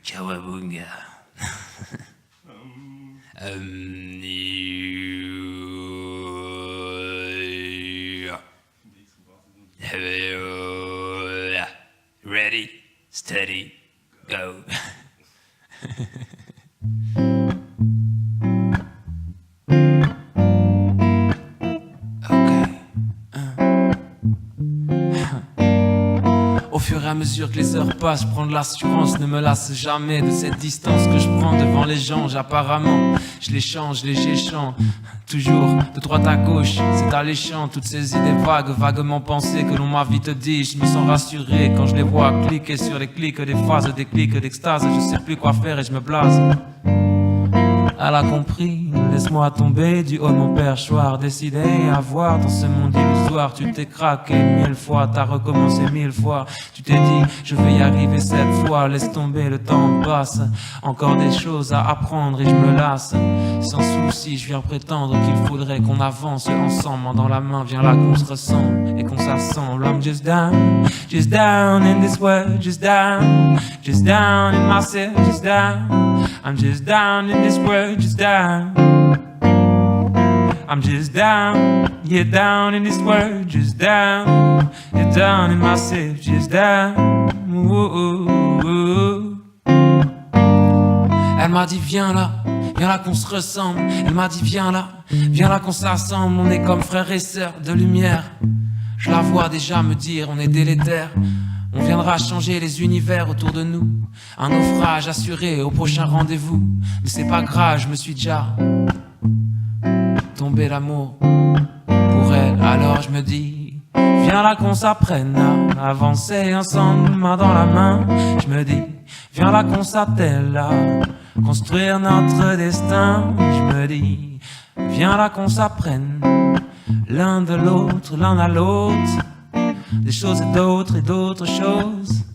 Kawabunga. Ready, steady, go. Au fur et à mesure que les heures passent, je prends de l'assurance, ne me lasse jamais de cette distance que je prends devant les gens. Apparemment, je les change, les j'échange, toujours de droite à gauche, c'est alléchant. Toutes ces idées vagues, vaguement pensées que l'on m'a vite dit. Je me sens rassuré quand je les vois cliquer sur les clics des phases, des clics d'extase. Je sais plus quoi faire et je me blase. Elle a compris, laisse-moi tomber du haut de mon perchoir. Décidé à voir dans ce monde illusoire. Tu t'es craqué 1000 fois, t'as recommencé 1000 fois. Tu t'es dit, je vais y arriver cette fois. Laisse tomber, le temps passe. Encore des choses à apprendre et je me lasse. Sans souci, je viens prétendre qu'il faudrait qu'on avance ensemble. Main dans la main, viens là qu'on se ressemble et qu'on s'assemble. I'm just down in this world, just down in myself, just down. I'm just down in this world, just down. I'm just down, yeah, down in this world, just down. Yeah, down in myself, just down. Ooh, ooh, ooh. Elle m'a dit viens là qu'on se ressemble. Elle m'a dit viens là qu'on s'assemble. On est comme frères et sœurs de lumière. Je la vois déjà me dire on est délétère. On viendra changer les univers autour de nous. Un naufrage assuré au prochain rendez-vous. Mais c'est pas grave, je me suis déjà tombé l'amour pour elle. Alors je me dis, viens là qu'on s'apprenne à avancer ensemble, main dans la main. Je me dis, viens là qu'on s'attelle à construire notre destin. Je me dis, viens là qu'on s'apprenne l'un de l'autre, l'un à l'autre. Des choses et d'autres choses.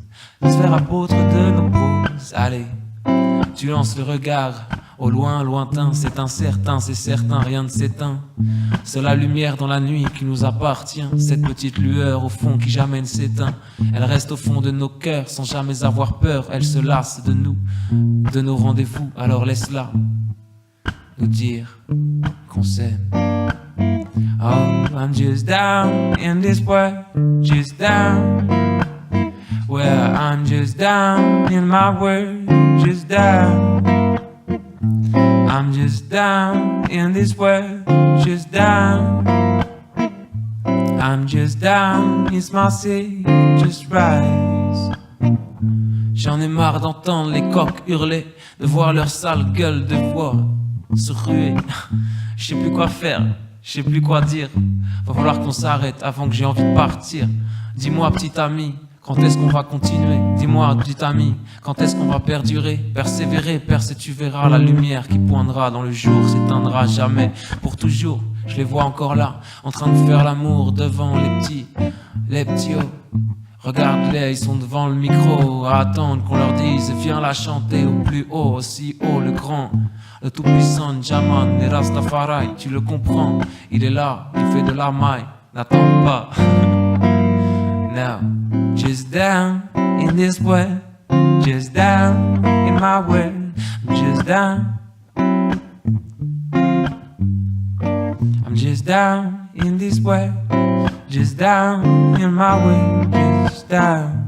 De se faire apôtre de nos proses. Allez, tu lances le regard au loin, lointain. C'est incertain, c'est certain, rien ne s'éteint. C'est la lumière dans la nuit qui nous appartient. Cette petite lueur au fond qui jamais ne s'éteint. Elle reste au fond de nos cœurs sans jamais avoir peur. Elle se lasse de nous, de nos rendez-vous. Alors laisse-la nous dire qu'on s'aime. Oh, I'm just down in this world, just down. Well, I'm just down in my world, just down. I'm just down in this world, just down. I'm just down, it's my sea, just rise. J'en ai marre d'entendre les coqs hurler, de voir leur sale gueule de voix se ruer. Je sais plus quoi faire, je sais plus quoi dire. Va falloir qu'on s'arrête avant que j'ai envie de partir. Dis-moi petit ami, quand est-ce qu'on va continuer? Dis-moi petit ami, quand est-ce qu'on va perdurer? Persévérer, percer, tu verras la lumière qui poindra dans le jour, s'éteindra jamais pour toujours. Je les vois encore là, en train de faire l'amour devant les petits oh. Regarde-les, ils sont devant le micro à attendre qu'on leur dise viens la chanter au plus haut, aussi haut, le grand, le tout-puissant Jaman et Rastafari, tu le comprends, il est là, il fait de la maille, n'attends pas. Now, just down in this world, just down in my world, just down. I'm just down in this world, just down in my world, just down.